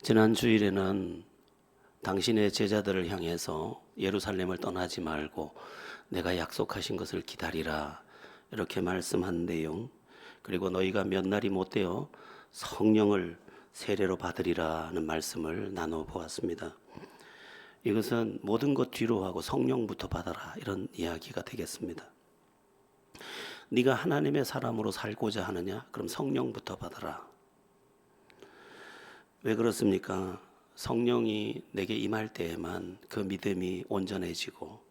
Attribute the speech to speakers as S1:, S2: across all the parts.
S1: 지난 주일에는 당신의 제자들을 향해서 예루살렘을 떠나지 말고 내가 약속하신 것을 기다리라 이렇게 말씀한 내용, 그리고 너희가 몇 날이 못되어 성령을 세례로 받으리라는 말씀을 나눠 보았습니다. 이것은 모든 것 뒤로 하고 성령부터 받아라 이런 이야기가 되겠습니다. 네가 하나님의 사람으로 살고자 하느냐? 그럼 성령부터 받아라. 왜 그렇습니까? 성령이 내게 임할 때에만 그 믿음이 온전해지고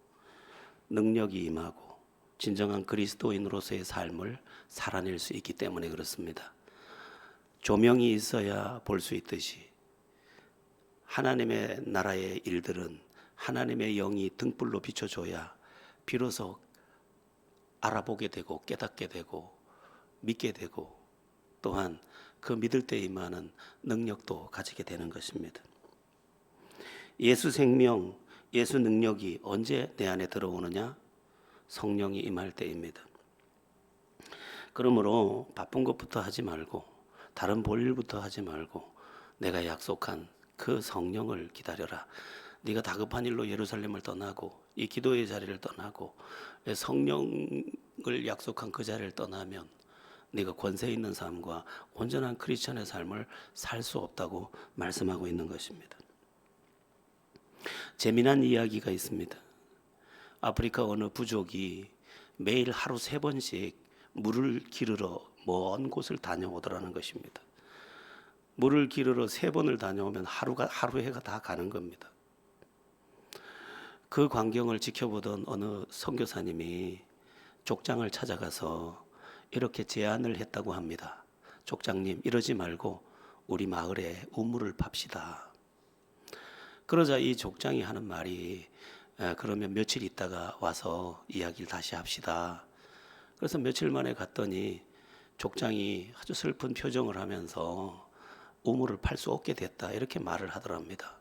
S1: 능력이 임하고 진정한 그리스도인으로서의 삶을 살아낼 수 있기 때문에 그렇습니다. 조명이 있어야 볼 수 있듯이 하나님의 나라의 일들은 하나님의 영이 등불로 비춰줘야 비로소 알아보게 되고 깨닫게 되고 믿게 되고 또한 그 믿을 때 임하는 능력도 가지게 되는 것입니다. 예수 생명, 예수 능력이 언제 내 안에 들어오느냐? 성령이 임할 때입니다. 그러므로 바쁜 것부터 하지 말고 다른 볼일부터 하지 말고 내가 약속한 그 성령을 기다려라. 네가 다급한 일로 예루살렘을 떠나고 이 기도의 자리를 떠나고 성령을 약속한 그 자리를 떠나면 네가 권세 있는 삶과 온전한 크리스천의 삶을 살 수 없다고 말씀하고 있는 것입니다. 재미난 이야기가 있습니다. 아프리카 어느 부족이 매일 하루 3번씩 물을 기르러 먼 곳을 다녀오더라는 것입니다. 물을 기르러 3번을 다녀오면 하루해가 다 가는 겁니다. 그 광경을 지켜보던 어느 선교사님이 족장을 찾아가서 이렇게 제안을 했다고 합니다. 족장님, 이러지 말고 우리 마을에 우물을 팝시다. 그러자 이 족장이 하는 말이 그러면 며칠 있다가 와서 이야기를 다시 합시다. 그래서 며칠 만에 갔더니 족장이 아주 슬픈 표정을 하면서 우물을 팔 수 없게 됐다 이렇게 말을 하더랍니다.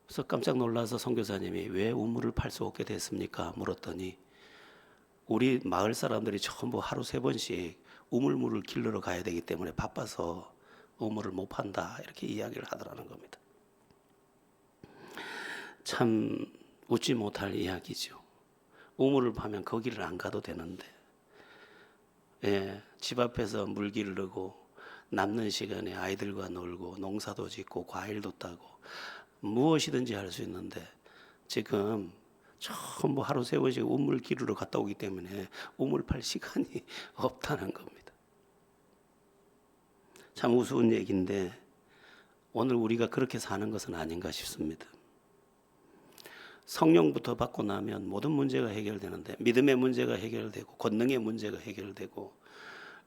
S1: 그래서 깜짝 놀라서 선교사님이 왜 우물을 팔 수 없게 됐습니까? 물었더니 우리 마을 사람들이 전부 하루 3번씩 우물물을 길러러 가야 되기 때문에 바빠서 우물을 못 판다 이렇게 이야기를 하더라는 겁니다. 참 웃지 못할 이야기죠. 우물을 파면 거기를 안 가도 되는데 집 앞에서 물 기르고 남는 시간에 아이들과 놀고 농사도 짓고 과일도 따고 무엇이든지 할 수 있는데 지금 전부 하루 3번씩 우물 기르러 갔다 오기 때문에 우물 팔 시간이 없다는 겁니다. 참 우스운 얘기인데 오늘 우리가 그렇게 사는 것은 아닌가 싶습니다. 성령부터 받고 나면 모든 문제가 해결되는데 믿음의 문제가 해결되고 권능의 문제가 해결되고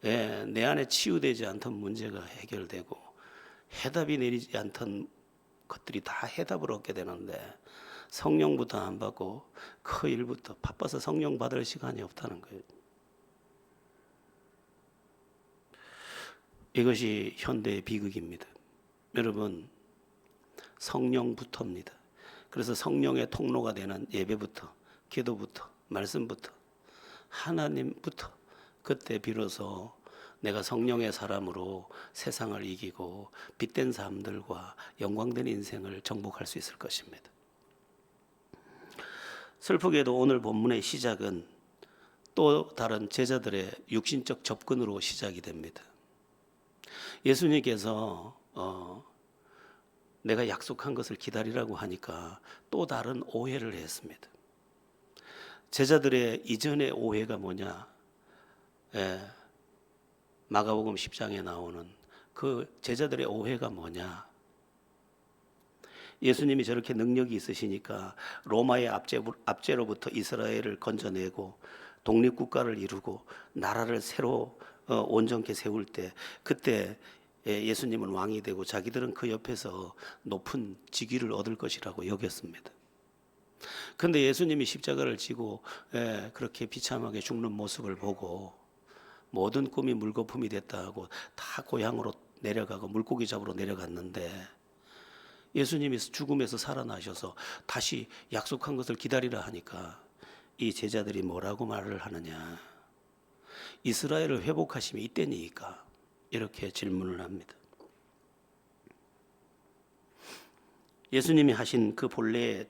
S1: 내 안에 치유되지 않던 문제가 해결되고 해답이 내리지 않던 것들이 다 해답을 얻게 되는데 성령부터 안 받고 그 일부터 바빠서 성령 받을 시간이 없다는 거예요. 이것이 현대의 비극입니다. 여러분, 성령부터입니다. 그래서 성령의 통로가 되는 예배부터 기도부터 말씀부터 하나님부터 그때 비로소 내가 성령의 사람으로 세상을 이기고 빛된 삶들과 영광된 인생을 정복할 수 있을 것입니다. 슬프게도 오늘 본문의 시작은 또 다른 제자들의 육신적 접근으로 시작이 됩니다. 예수님께서 내가 약속한 것을 기다리라고 하니까 또 다른 오해를 했습니다. 제자들의 이전의 오해가 뭐냐? 마가복음 10장에 나오는 그 제자들의 오해가 뭐냐? 예수님이 저렇게 능력이 있으시니까 로마의 압제로부터 이스라엘을 건져내고 독립국가를 이루고 나라를 새로 온전케 세울 때 그때 예수님은 왕이 되고 자기들은 그 옆에서 높은 직위를 얻을 것이라고 여겼습니다. 그런데 예수님이 십자가를 지고 그렇게 비참하게 죽는 모습을 보고 모든 꿈이 물거품이 됐다 하고 다 고향으로 내려가고 물고기 잡으러 내려갔는데 예수님이 죽음에서 살아나셔서 다시 약속한 것을 기다리라 하니까 이 제자들이 뭐라고 말을 하느냐? 이스라엘을 회복하심이 이때니까 이렇게 질문을 합니다. 예수님이 하신 그 본래의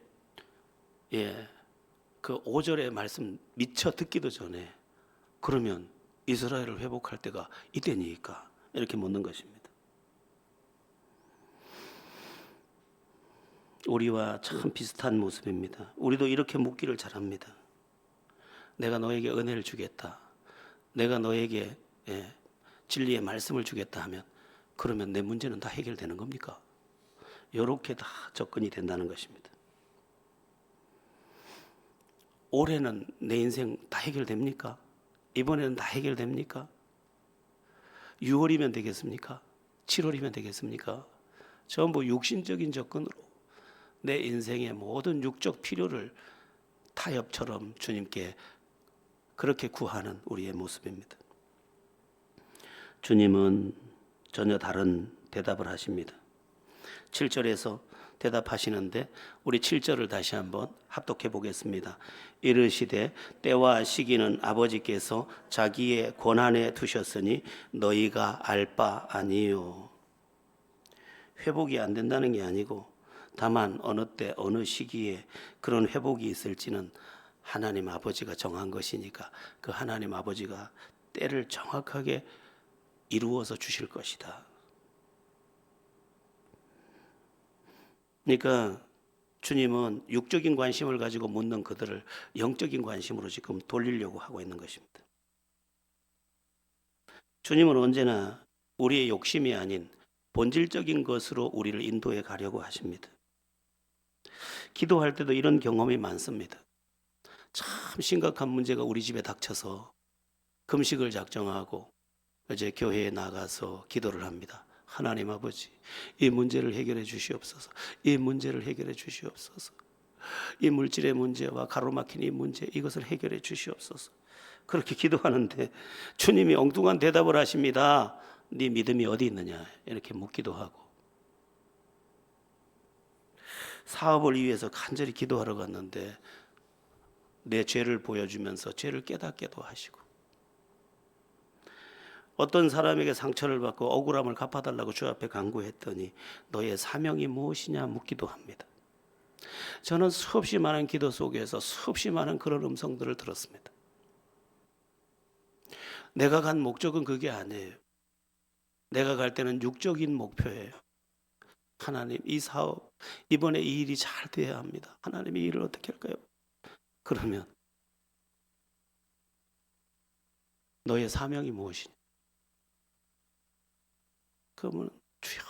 S1: 그 5절의 말씀 미처 듣기도 전에 그러면 이스라엘을 회복할 때가 이때니까 이렇게 묻는 것입니다. 우리와 참 비슷한 모습입니다. 우리도 이렇게 묻기를 잘합니다. 내가 너에게 은혜를 주겠다. 내가 너에게 진리의 말씀을 주겠다 하면 그러면 내 문제는 다 해결되는 겁니까? 이렇게 다 접근이 된다는 것입니다. 올해는 내 인생 다 해결됩니까? 이번에는 다 해결됩니까? 6월이면 되겠습니까? 7월이면 되겠습니까? 전부 육신적인 접근으로 내 인생의 모든 육적 필요를 타협처럼 주님께 그렇게 구하는 우리의 모습입니다. 주님은 전혀 다른 대답을 하십니다. 7절에서 대답하시는데 우리 7절을 다시 한번 합독해 보겠습니다. 이르시되 때와 시기는 아버지께서 자기의 권한에 두셨으니 너희가 알 바 아니요. 회복이 안 된다는 게 아니고 다만 어느 때 어느 시기에 그런 회복이 있을지는 하나님 아버지가 정한 것이니까 그 하나님 아버지가 때를 정확하게 이루어서 주실 것이다. 그러니까 주님은 육적인 관심을 가지고 묻는 그들을 영적인 관심으로 지금 돌리려고 하고 있는 것입니다. 주님은 언제나 우리의 욕심이 아닌 본질적인 것으로 우리를 인도해 가려고 하십니다. 기도할 때도 이런 경험이 많습니다. 참 심각한 문제가 우리 집에 닥쳐서 금식을 작정하고 이제 교회에 나가서 기도를 합니다. 하나님 아버지, 이 문제를 해결해 주시옵소서. 이 문제를 해결해 주시옵소서. 이 물질의 문제와 가로막힌 이 문제, 이것을 해결해 주시옵소서. 그렇게 기도하는데 주님이 엉뚱한 대답을 하십니다. 네 믿음이 어디 있느냐 이렇게 묻기도 하고, 사업을 위해서 간절히 기도하러 갔는데 내 죄를 보여주면서 죄를 깨닫게도 하시고, 어떤 사람에게 상처를 받고 억울함을 갚아달라고 주 앞에 간구했더니 너의 사명이 무엇이냐 묻기도 합니다. 저는 수없이 많은 기도 속에서 수없이 많은 그런 음성들을 들었습니다. 내가 간 목적은 그게 아니에요. 내가 갈 때는 육적인 목표예요. 하나님, 이 사업, 이번에 이 일이 잘 돼야 합니다. 하나님, 이 일을 어떻게 할까요? 그러면 너의 사명이 무엇이냐? 그러면 주여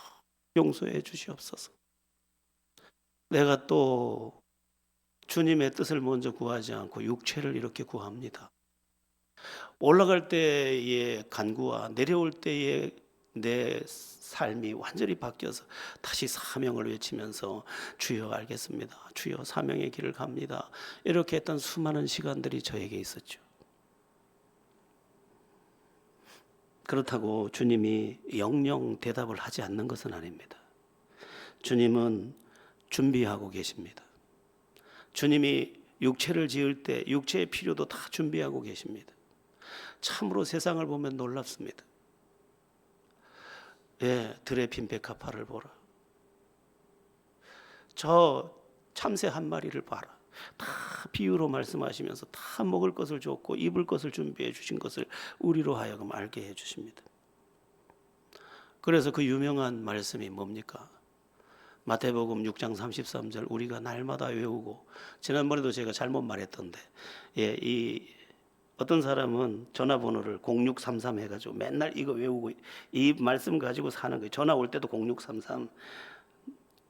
S1: 용서해 주시옵소서. 내가 또 주님의 뜻을 먼저 구하지 않고 육체를 이렇게 구합니다. 올라갈 때의 간구와 내려올 때의 내 삶이 완전히 바뀌어서 다시 사명을 외치면서 주여 알겠습니다. 주여 사명의 길을 갑니다. 이렇게 했던 수많은 시간들이 저에게 있었죠. 그렇다고 주님이 영영 대답을 하지 않는 것은 아닙니다. 주님은 준비하고 계십니다. 주님이 육체를 지을 때 육체의 필요도 다 준비하고 계십니다. 참으로 세상을 보면 놀랍습니다. 들의 핀 백합화를 보라. 저 참새 한 마리를 봐라. 다 비유로 말씀하시면서 다 먹을 것을 줬고 입을 것을 준비해 주신 것을 우리로 하여금 알게 해 주십니다. 그래서 그 유명한 말씀이 뭡니까? 마태복음 6장 33절 우리가 날마다 외우고, 지난번에도 제가 잘못 말했던데 이 어떤 사람은 전화번호를 0633 해가지고 맨날 이거 외우고 이 말씀 가지고 사는 거예요. 전화 올 때도 0633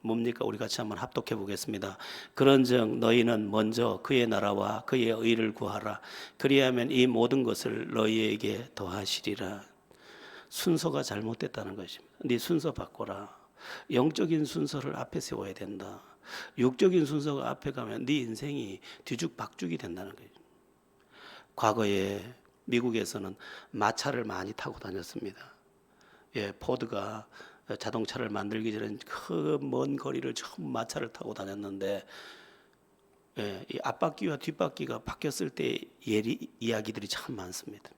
S1: 뭡니까? 우리 같이 한번 합독해 보겠습니다. 그런즉 너희는 먼저 그의 나라와 그의 의를 구하라. 그리하면 이 모든 것을 너희에게 더하시리라. 순서가 잘못됐다는 것입니다. 네 순서 바꿔라. 영적인 순서를 앞에 세워야 된다. 육적인 순서가 앞에 가면 네 인생이 뒤죽박죽이 된다는 거예요. 과거에 미국에서는 마차를 많이 타고 다녔습니다. 포드가 자동차를 만들기 전에 그 먼 거리를 처음 마차를 타고 다녔는데, 이 앞바퀴와 뒷바퀴가 바뀌었을 때 이야기들이 참 많습니다.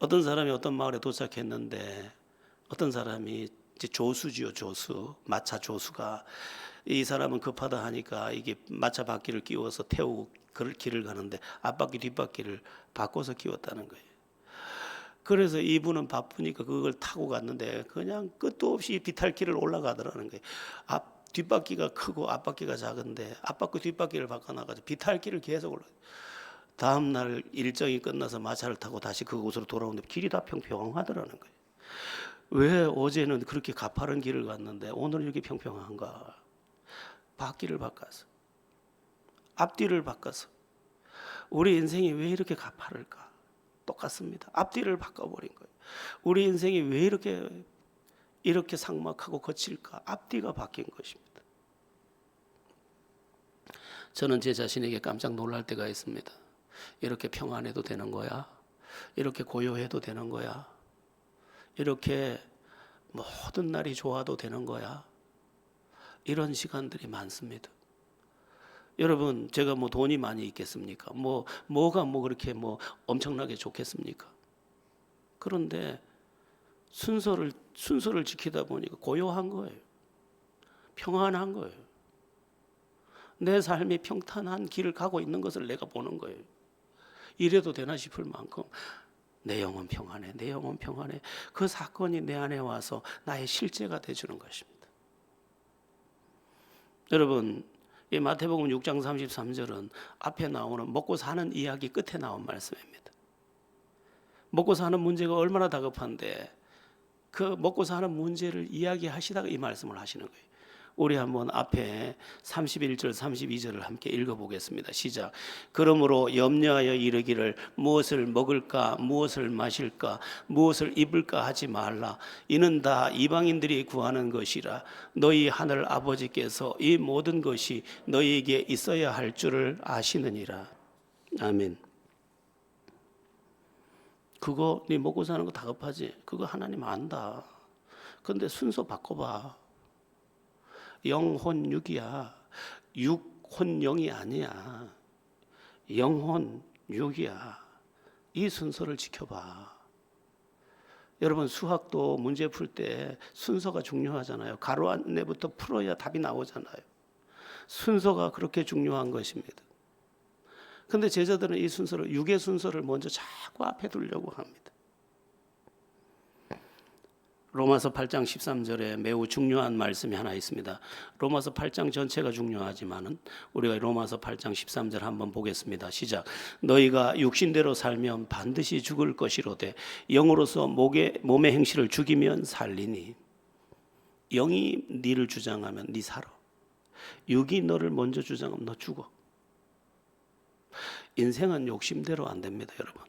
S1: 어떤 사람이 어떤 마을에 도착했는데 어떤 사람이 이제 조수지요, 조수. 마차 조수가 이 사람은 급하다 하니까 이게 마차 바퀴를 끼워서 태우고 그 길을 가는데 앞바퀴 뒷바퀴를 바꿔서 끼웠다는 거예요. 그래서 이분은 바쁘니까 그걸 타고 갔는데 그냥 끝도 없이 비탈길을 올라가더라는 거예요. 앞 뒷바퀴가 크고 앞바퀴가 작은데 앞바퀴 뒷바퀴를 바꿔놔가지고 비탈길을 계속 올라. 다음 날 일정이 끝나서 마차를 타고 다시 그곳으로 돌아오는데 길이 다 평평하더라는 거예요. 왜 어제는 그렇게 가파른 길을 갔는데 오늘은 이렇게 평평한가? 바퀴를 바꿔서, 앞뒤를 바꿔서. 우리 인생이 왜 이렇게 가파를까? 똑같습니다. 앞뒤를 바꿔버린 거예요. 우리 인생이 왜 이렇게 삭막하고 거칠까? 앞뒤가 바뀐 것입니다. 저는 제 자신에게 깜짝 놀랄 때가 있습니다. 이렇게 평안해도 되는 거야? 이렇게 고요해도 되는 거야? 이렇게 모든 날이 좋아도 되는 거야? 이런 시간들이 많습니다. 여러분, 제가 뭐 돈이 많이 있겠습니까? 뭐가 그렇게 엄청나게 좋겠습니까? 그런데 순서를 지키다 보니까 고요한 거예요. 평안한 거예요. 내 삶이 평탄한 길을 가고 있는 것을 내가 보는 거예요. 이래도 되나 싶을 만큼 내 영혼 평안해, 내 영혼 평안해. 그 사건이 내 안에 와서 나의 실제가 되주는 것입니다. 여러분, 이 마태복음 6장 33절은 앞에 나오는 먹고 사는 이야기 끝에 나온 말씀입니다. 먹고 사는 문제가 얼마나 다급한데 그 먹고 사는 문제를 이야기하시다가 이 말씀을 하시는 거예요. 우리 한번 앞에 31절 32절을 함께 읽어보겠습니다. 시작. 그러므로 염려하여 이르기를 무엇을 먹을까 무엇을 마실까 무엇을 입을까 하지 말라. 이는 다 이방인들이 구하는 것이라. 너희 하늘 아버지께서 이 모든 것이 너희에게 있어야 할 줄을 아시느니라. 아멘. 그거 네 먹고 사는 거 다급하지? 그거 하나님 안다. 근데 순서 바꿔봐. 영혼 육이야. 육혼 영이 아니야. 영혼 육이야. 이 순서를 지켜봐. 여러분, 수학도 문제 풀 때 순서가 중요하잖아요. 가로 안내부터 풀어야 답이 나오잖아요. 순서가 그렇게 중요한 것입니다. 근데 제자들은 이 순서를, 육의 순서를 먼저 자꾸 앞에 두려고 합니다. 로마서 8장 13절에 매우 중요한 말씀이 하나 있습니다. 로마서 8장 전체가 중요하지만은 우리가 로마서 8장 13절 한번 보겠습니다. 시작. 너희가 육신대로 살면 반드시 죽을 것이로되 영으로서 몸의 행실을 죽이면 살리니. 영이 네를 주장하면 네 살아. 육이 너를 먼저 주장하면 너 죽어. 인생은 욕심대로 안 됩니다, 여러분.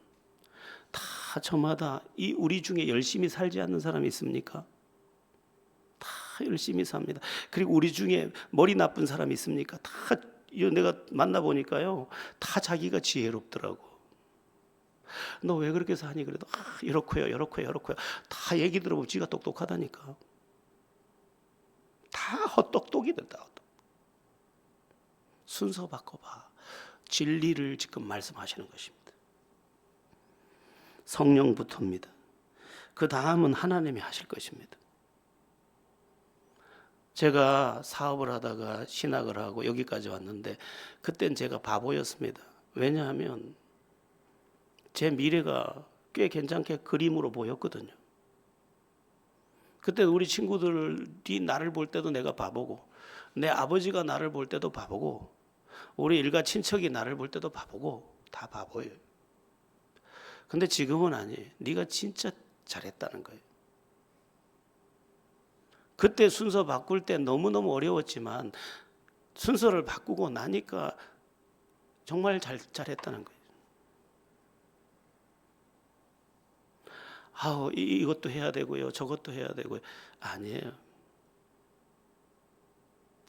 S1: 다 저마다 우리 중에 열심히 살지 않는 사람이 있습니까? 다 열심히 삽니다. 그리고 우리 중에 머리 나쁜 사람이 있습니까? 다 내가 만나보니까요, 다 자기가 지혜롭더라고. 너 왜 그렇게 사니? 그래도 이렇고요. 다 얘기 들어보면 지가 똑똑하다니까. 다 헛똑똑이들 다. 순서 바꿔봐. 진리를 지금 말씀하시는 것입니다. 성령부터입니다. 그 다음은 하나님이 하실 것입니다. 제가 사업을 하다가 신학을 하고 여기까지 왔는데 그땐 제가 바보였습니다. 왜냐하면 제 미래가 꽤 괜찮게 그림으로 보였거든요. 그때 우리 친구들이 나를 볼 때도 내가 바보고 내 아버지가 나를 볼 때도 바보고 우리 일가 친척이 나를 볼 때도 바보고 다 바보예요. 근데 지금은 아니에요. 네가 진짜 잘했다는 거예요. 그때 순서 바꿀 때 너무너무 어려웠지만 순서를 바꾸고 나니까 정말 잘했다는 거예요. 이것도 해야 되고요. 저것도 해야 되고요. 아니에요.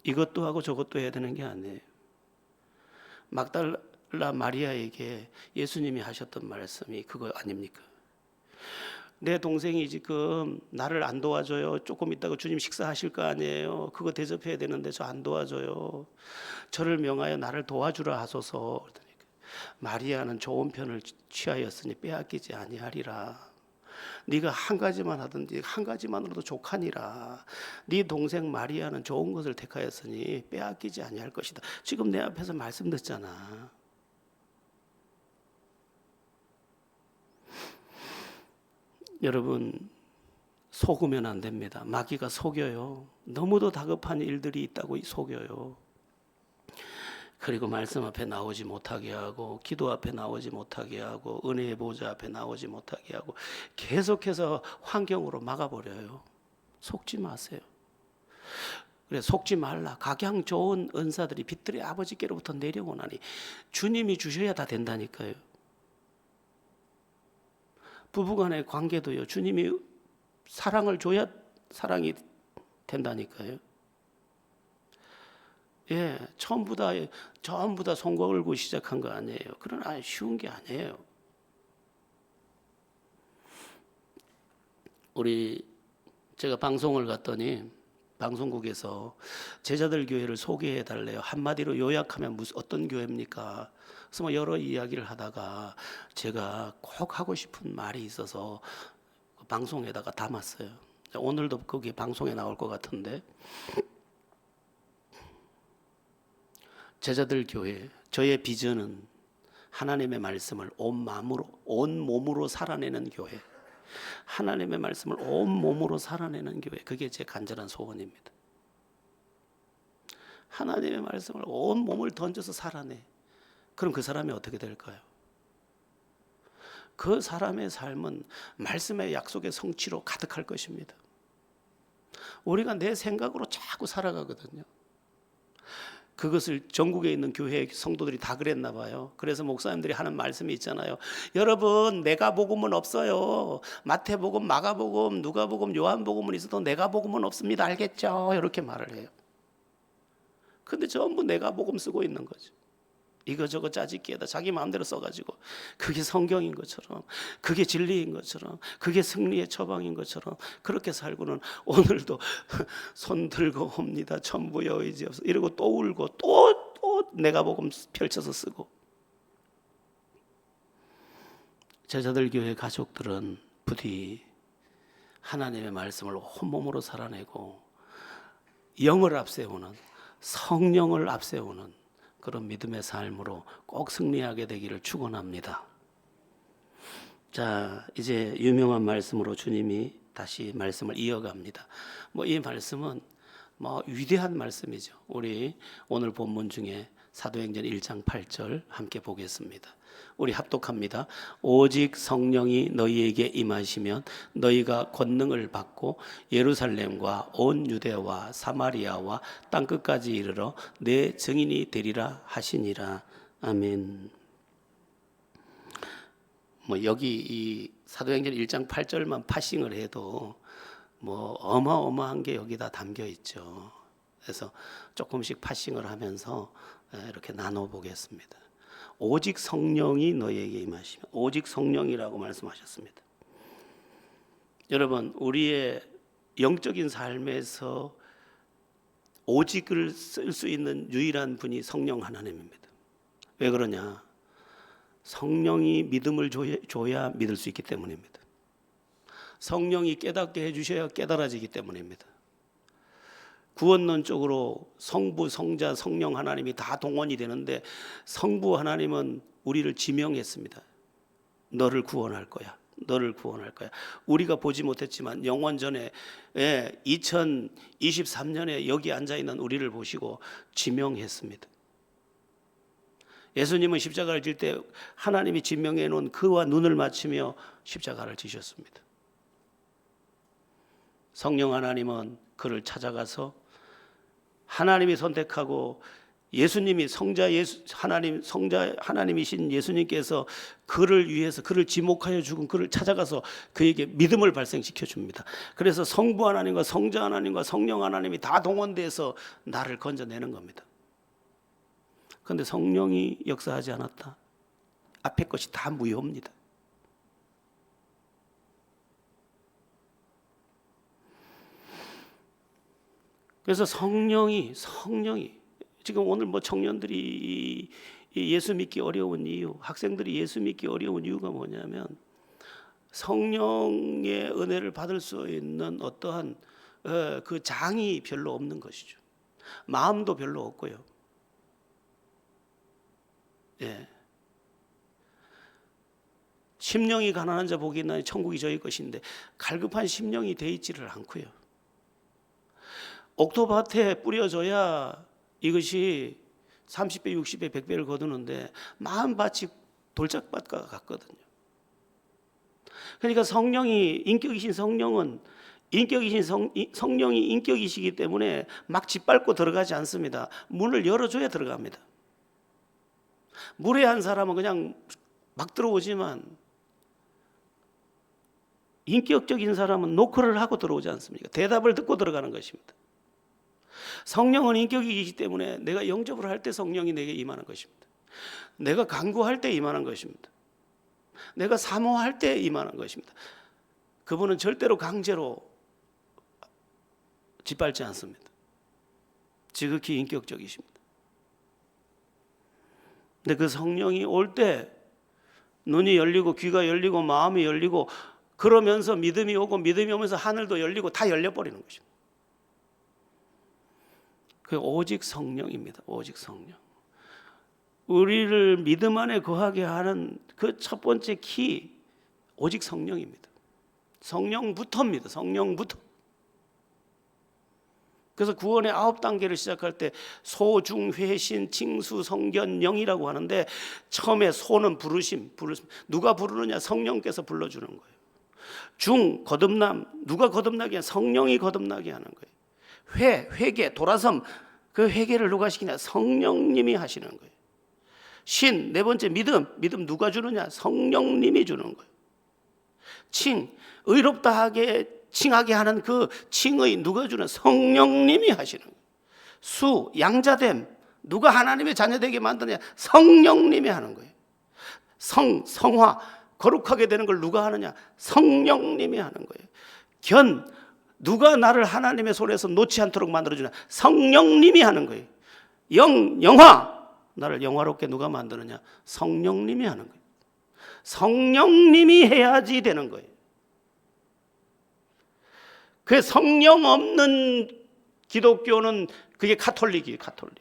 S1: 이것도 하고 저것도 해야 되는 게 아니에요. 막달라 마리아에게 예수님이 하셨던 말씀이 그거 아닙니까? 내 동생이 지금 나를 안 도와줘요. 조금 있다가 주님 식사하실 거 아니에요. 그거 대접해야 되는데 저 안 도와줘요. 저를 명하여 나를 도와주라 하소서. 마리아는 좋은 편을 취하였으니 빼앗기지 아니하리라. 네가 한 가지만 하든지 한 가지만으로도 족하니라. 네 동생 마리아는 좋은 것을 택하였으니 빼앗기지 아니할 것이다. 지금 내 앞에서 말씀 듣잖아. 여러분, 속으면 안 됩니다. 마귀가 속여요. 너무도 다급한 일들이 있다고 속여요. 그리고 말씀 앞에 나오지 못하게 하고, 기도 앞에 나오지 못하게 하고, 은혜의 보좌 앞에 나오지 못하게 하고, 계속해서 환경으로 막아버려요. 속지 마세요. 그래, 속지 말라. 각양 좋은 은사들이 빛들의 아버지께로부터 내려오나니 주님이 주셔야 다 된다니까요. 부부간의 관계도요, 주님이 사랑을 줘야 사랑이 된다니까요. 예, 전부 다 손 걸고 시작한 거 아니에요. 그러나 쉬운 게 아니에요. 제가 방송을 갔더니 방송국에서 제자들 교회를 소개해 달래요. 한마디로 요약하면 어떤 교회입니까? 그래서 뭐 여러 이야기를 하다가 제가 꼭 하고 싶은 말이 있어서 방송에다가 담았어요. 오늘도 거기 방송에 나올 것 같은데, 제자들 교회, 저의 비전은 하나님의 말씀을 온 마음으로, 온 몸으로 살아내는 교회. 하나님의 말씀을 온 몸으로 살아내는 교회. 그게 제 간절한 소원입니다. 하나님의 말씀을 온 몸을 던져서 살아내. 그럼 그 사람이 어떻게 될까요? 그 사람의 삶은 말씀의 약속의 성취로 가득할 것입니다. 우리가 내 생각으로 자꾸 살아가거든요. 그것을 전국에 있는 교회 성도들이 다 그랬나 봐요. 그래서 목사님들이 하는 말씀이 있잖아요. 여러분, 내가복음은 없어요. 마태복음, 마가복음, 누가복음, 요한복음은 있어도 내가복음은 없습니다. 알겠죠? 이렇게 말을 해요. 근데 전부 내가복음 쓰고 있는 거죠. 이거저거 짜집기에다 자기 마음대로 써가지고, 그게 성경인 것처럼, 그게 진리인 것처럼, 그게 승리의 처방인 것처럼 그렇게 살고는 오늘도 손 들고 옵니다. 전부의 의지 없어 이러고 또 울고 또 내가복음 펼쳐서 쓰고. 제자들 교회 가족들은 부디 하나님의 말씀을 온몸으로 살아내고 영을 앞세우는, 성령을 앞세우는 그런 믿음의 삶으로 꼭 승리하게 되기를 축원합니다. 자, 이제 유명한 말씀으로 주님이 다시 말씀을 이어갑니다. 이 말씀은 위대한 말씀이죠. 우리 오늘 본문 중에 사도행전 1장 8절 함께 보겠습니다. 우리 합독합니다. 오직 성령이 너희에게 임하시면 너희가 권능을 받고 예루살렘과 온 유대와 사마리아와 땅끝까지 이르러 내 증인이 되리라 하시니라. 아멘. 여기 이 사도행전 1장 8절만 파싱을 해도 어마어마한 게 여기다 담겨 있죠. 그래서 조금씩 파싱을 하면서 이렇게 나눠 보겠습니다. 오직 성령이 너희에게 임하시면, 오직 성령이라고 말씀하셨습니다. 여러분, 우리의 영적인 삶에서 오직을 쓸 수 있는 유일한 분이 성령 하나님입니다. 왜 그러냐? 성령이 믿음을 줘야 믿을 수 있기 때문입니다. 성령이 깨닫게 해주셔야 깨달아지기 때문입니다. 구원론적으로 성부, 성자, 성령 하나님이 다 동원이 되는데, 성부 하나님은 우리를 지명했습니다. 너를 구원할 거야. 너를 구원할 거야. 우리가 보지 못했지만 영원전에 2023년에 여기 앉아있는 우리를 보시고 지명했습니다. 예수님은 십자가를 질 때 하나님이 지명해 놓은 그와 눈을 맞추며 십자가를 지셨습니다. 성령 하나님은 그를 찾아가서 하나님이 선택하고 예수님이 성자 하나님이신 예수님께서 그를 위해서, 그를 지목하여 죽은 그를 찾아가서 그에게 믿음을 발생시켜 줍니다. 그래서 성부 하나님과 성자 하나님과 성령 하나님이 다 동원돼서 나를 건져내는 겁니다. 그런데 성령이 역사하지 않았다. 앞에 것이 다 무효입니다. 그래서 성령이 지금 오늘 청년들이 예수 믿기 어려운 이유, 학생들이 예수 믿기 어려운 이유가 뭐냐면 성령의 은혜를 받을 수 있는 어떠한 그 장이 별로 없는 것이죠. 마음도 별로 없고요. 예. 심령이 가난한 자 복이 있나니 천국이 저희 것인데 갈급한 심령이 돼 있지를 않고요. 옥토밭에 뿌려져야 이것이 30배, 60배, 100배를 거두는데 마음밭이 돌짝밭과 같거든요. 그러니까 성령이 인격이신 성령은 성령이 인격이시기 때문에 막 짓밟고 들어가지 않습니다. 문을 열어줘야 들어갑니다. 무례한 사람은 그냥 막 들어오지만 인격적인 사람은 노크를 하고 들어오지 않습니까? 대답을 듣고 들어가는 것입니다. 성령은 인격이기 때문에 내가 영접을 할 때 성령이 내게 임하는 것입니다. 내가 간구할 때 임하는 것입니다. 내가 사모할 때 임하는 것입니다. 그분은 절대로 강제로 짓밟지 않습니다. 지극히 인격적이십니다. 근데 그 성령이 올 때 눈이 열리고 귀가 열리고 마음이 열리고 그러면서 믿음이 오고 믿음이 오면서 하늘도 열리고 다 열려버리는 것입니다. 그 오직 성령입니다. 오직 성령. 우리를 믿음 안에 거하게 하는 그 첫 번째 키 오직 성령입니다. 성령부터입니다. 성령부터. 그래서 구원의 9단계를 시작할 때 소, 중, 회, 신, 칭수, 성견, 영이라고 하는데 처음에 소는 부르심. 누가 부르느냐? 성령께서 불러주는 거예요. 중, 거듭남. 누가 거듭나게 하냐? 성령이 거듭나게 하는 거예요. 회개, 돌아섬. 그 회개를 누가 시키냐? 성령님이 하시는 거예요. 신, 네 번째 믿음 누가 주느냐? 성령님이 주는 거예요. 칭, 의롭다 하게 칭하게 하는 그 칭의 누가 주는? 성령님이 하시는 거예요. 수, 양자됨 누가 하나님의 자녀되게 만드느냐? 성령님이 하는 거예요. 성화 거룩하게 되는 걸 누가 하느냐? 성령님이 하는 거예요. 견, 누가 나를 하나님의 손에서 놓지 않도록 만들어주냐? 성령님이 하는 거예요. 영화, 나를 영화롭게 누가 만드느냐? 성령님이 하는 거예요. 성령님이 해야지 되는 거예요. 그 성령 없는 기독교는 그게 카톨릭이에요. 카톨릭.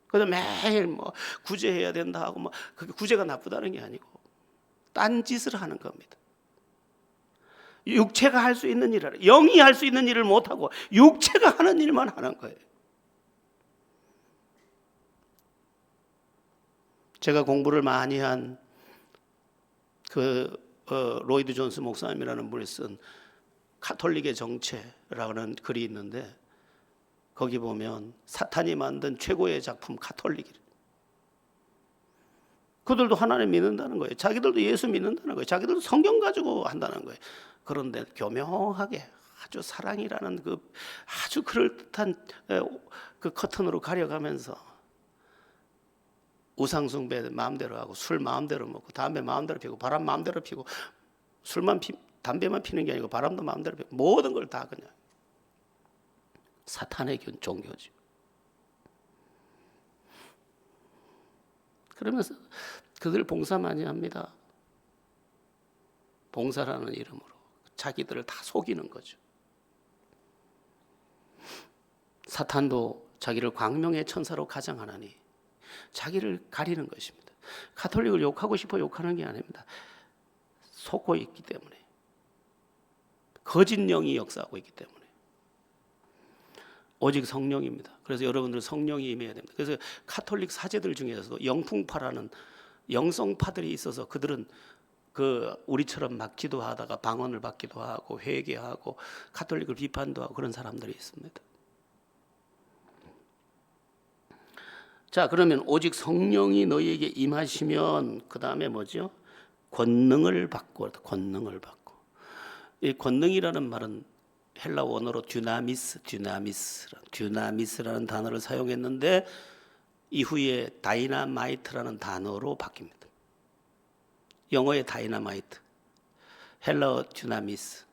S1: 그래서 매일 뭐 구제해야 된다 하고 뭐 그게 구제가 나쁘다는 게 아니고 딴 짓을 하는 겁니다. 육체가 할 수 있는 일을, 영이 할 수 있는 일을 못하고 육체가 하는 일만 하는 거예요. 제가 공부를 많이 한 로이드 존스 목사님이라는 분이 쓴 카톨릭의 정체라는 글이 있는데 거기 보면 사탄이 만든 최고의 작품 카톨릭이래요. 그들도 하나님 믿는다는 거예요. 자기들도 예수 믿는다는 거예요. 자기들도 성경 가지고 한다는 거예요. 그런데 교묘하게 아주 사랑이라는 그 아주 그럴듯한 그 커튼으로 가려가면서 우상숭배 마음대로 하고 술 마음대로 먹고 담배 마음대로 피우고 바람 마음대로 피우고 담배만 피는 게 아니고 바람도 마음대로 피우고 모든 걸 다 그냥 사탄의 종교지. 그러면서 그들 봉사 많이 합니다. 봉사라는 이름으로 자기들을 다 속이는 거죠. 사탄도 자기를 광명의 천사로 가장하나니 자기를 가리는 것입니다. 가톨릭을 욕하고 싶어 욕하는 게 아닙니다. 속고 있기 때문에, 거짓 영이 역사하고 있기 때문에. 오직 성령입니다. 그래서 여러분들 성령이 임해야 됩니다. 그래서 가톨릭 사제들 중에서도 영풍파라는 영성파들이 있어서 그들은 우리처럼 막 기도하다가 방언을 받기도 하고 회개하고 가톨릭을 비판도 하고 그런 사람들이 있습니다. 자, 그러면 오직 성령이 너희에게 임하시면 그 다음에 뭐죠? 권능을 받고. 이 권능이라는 말은 헬라 원어로 듀나미스라는 단어를 사용했는데 이후에 다이나마이트라는 단어로 바뀝니다. 영어의 다이나마이트, 헬라어 듀나미스.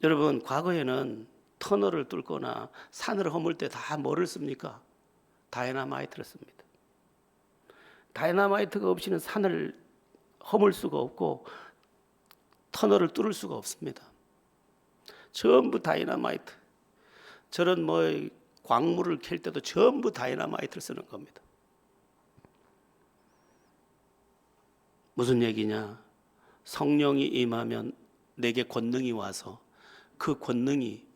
S1: 여러분, 과거에는 터널을 뚫거나 산을 허물 때 다 뭐를 씁니까? 다이나마이트를 씁니다. 다이너마이트가 없이는 산을 허물 수가 없고 터널을 뚫을 수가 없습니다. 전부 다이너마이트. 저런 뭐 광물을 캘 때도 전부 다이너마이트를 쓰는 겁니다. 무슨 얘기냐? 성령이 임하면 내게 권능이 와서 그 권능이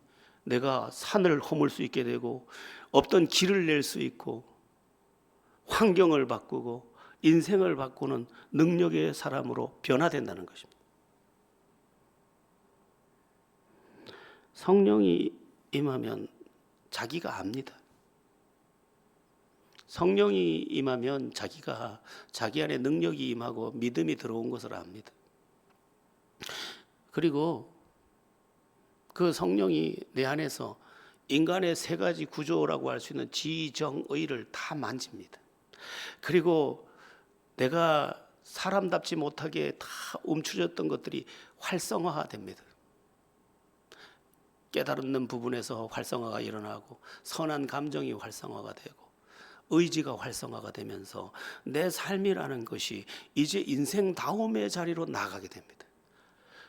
S1: 내가 산을 허물 수 있게 되고 없던 길을 낼 수 있고 환경을 바꾸고 인생을 바꾸는 능력의 사람으로 변화된다는 것입니다. 성령이 임하면 자기가 압니다. 성령이 임하면 자기가 자기 안에 능력이 임하고 믿음이 들어온 것을 압니다. 그리고 그 성령이 내 안에서 인간의 세 가지 구조라고 할 수 있는 지, 정, 의를 다 만집니다. 그리고 내가 사람답지 못하게 다 움츠렸던 것들이 활성화가 됩니다. 깨달는 부분에서 활성화가 일어나고 선한 감정이 활성화가 되고 의지가 활성화가 되면서 내 삶이라는 것이 이제 인생다움의 자리로 나가게 됩니다.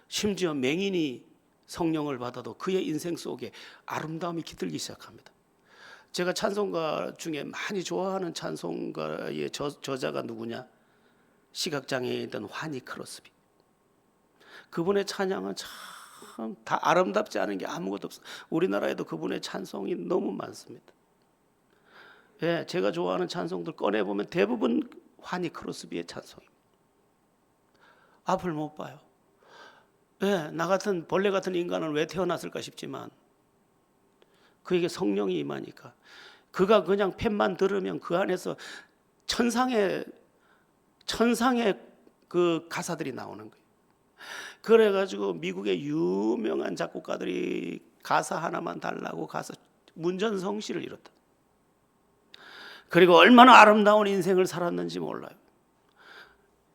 S1: 심지어 맹인이 성령을 받아도 그의 인생 속에 아름다움이 깃들기 시작합니다. 제가 찬송가 중에 많이 좋아하는 찬송가의 저자가 누구냐? 시각장애인이던 환희 크로스비. 그분의 찬양은 참 다 아름답지 않은 게 아무것도 없어요. 우리나라에도 그분의 찬송이 너무 많습니다. 예, 제가 좋아하는 찬송들 꺼내보면 대부분 환희 크로스비의 찬송입니다. 앞을 못 봐요. 예, 나 같은 벌레 같은 인간은 왜 태어났을까 싶지만 그에게 성령이 임하니까 그가 그냥 펜만 들으면 그 안에서 천상의 그 가사들이 나오는 거예요. 그래가지고 미국의 유명한 작곡가들이 가사 하나만 달라고 가서 문전성시를 이뤘다. 그리고 얼마나 아름다운 인생을 살았는지 몰라요.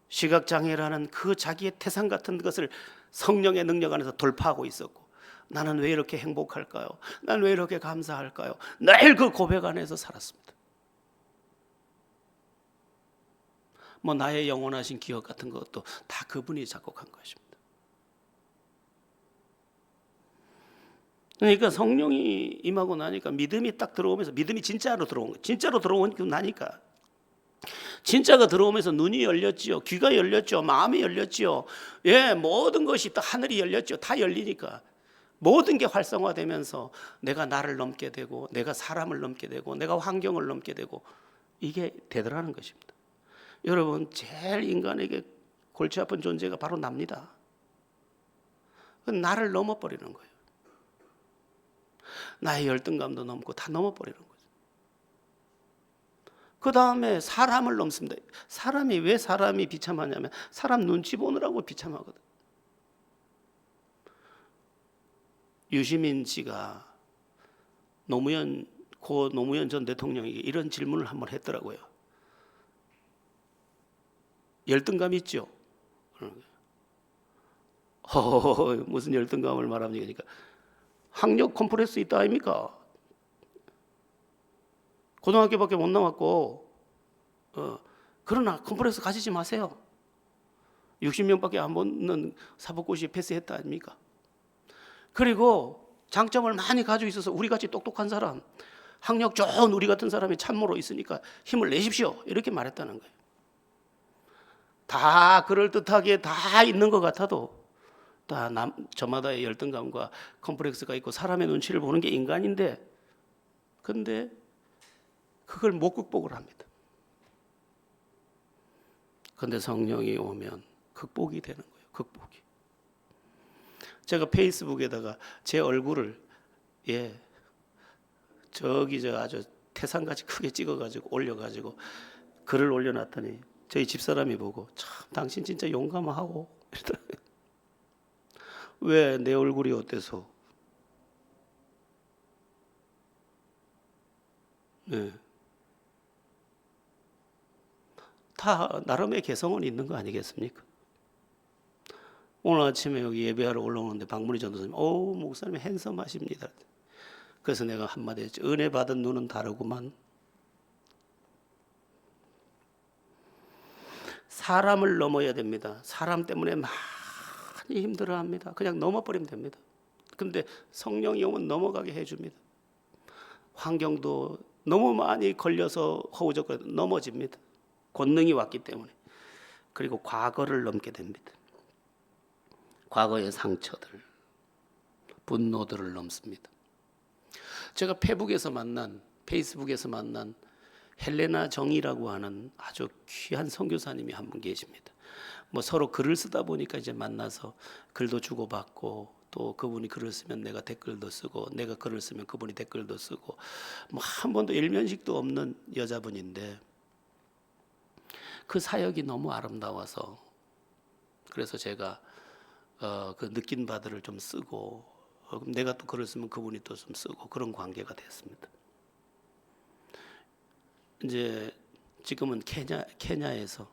S1: 시각장애라는 그 자기의 태산 같은 것을 성령의 능력 안에서 돌파하고 있었고 나는 왜 이렇게 행복할까요? 나는 왜 이렇게 감사할까요? 늘 그 고백 안에서 살았습니다. 뭐 나의 영원하신 기억 같은 것도 다 그분이 작곡한 것입니다. 그러니까 성령이 임하고 나니까 믿음이 딱 들어오면서 믿음이 진짜로 들어온 거예요. 진짜로 들어오고 나니까 진짜가 들어오면서 눈이 열렸지요. 귀가 열렸죠. 마음이 열렸지요. 예, 모든 것이 또 하늘이 열렸죠. 다 열리니까 모든 게 활성화되면서 내가 나를 넘게 되고 내가 사람을 넘게 되고 내가 환경을 넘게 되고 이게 되더라는 것입니다. 여러분 제일 인간에게 골치 아픈 존재가 바로 납니다. 나를 넘어버리는 거예요. 나의 열등감도 넘고 다 넘어버리는 거죠. 그 다음에 사람을 넘습니다. 사람이 왜 사람이 비참하냐면 사람 눈치 보느라고 비참하거든. 유시민 씨가 고 노무현 전 대통령에게 이런 질문을 한번 했더라고요. 열등감 있죠? 무슨 열등감을 말합니까? 그러니까 학력 컴플렉스 있다 아닙니까? 고등학교밖에 못 나왔고 그러나 컴플렉스 가지지 마세요. 60명밖에 안 붙는 사법고시에 패스했다 아닙니까? 그리고 장점을 많이 가지고 있어서 우리같이 똑똑한 사람, 학력 좋은 우리 같은 사람이 참모로 있으니까 힘을 내십시오 이렇게 말했다는 거예요. 다 그럴듯하게 다 있는 것 같아도 다 저마다의 열등감과 컴플렉스가 있고 사람의 눈치를 보는 게 인간인데 근데 그걸 못 극복을 합니다. 그런데 성령이 오면 극복이 되는 거예요. 극복이. 제가 페이스북에다가 제 얼굴을 저기 아주 태산같이 크게 찍어가지고 올려가지고 글을 올려놨더니 저희 집사람이 보고 참 당신 진짜 용감하고 왜 내 얼굴이 어때서? 네. 다 나름의 개성은 있는 거 아니겠습니까? 오늘 아침에 여기 예배하러 올라오는데 박문희 전도사님, 목사님 핸섬하십니다. 그래서 내가 한마디 했죠. 은혜 받은 눈은 다르구만. 사람을 넘어야 됩니다. 사람 때문에 많이 힘들어합니다. 그냥 넘어버리면 됩니다. 근데 성령이 오면 넘어가게 해줍니다. 환경도 너무 많이 걸려서 허우적거려 넘어집니다. 권능이 왔기 때문에. 그리고 과거를 넘게 됩니다. 과거의 상처들, 분노들을 넘습니다. 제가 페이스북에서 만난 헬레나 정이라고 하는 아주 귀한 선교사님이 한 분 계십니다. 뭐 서로 글을 쓰다 보니까 이제 만나서 글도 주고받고, 또 그분이 글을 쓰면 내가 댓글도 쓰고, 내가 글을 쓰면 그분이 댓글도 쓰고, 뭐 한 번도 일면식도 없는 여자분인데 그 사역이 너무 아름다워서, 그래서 제가 그 느낀 바들을 좀 쓰고, 그럼 내가 또 글을 쓰면 그분이 또 좀 쓰고, 그런 관계가 됐습니다. 이제 지금은 케냐에서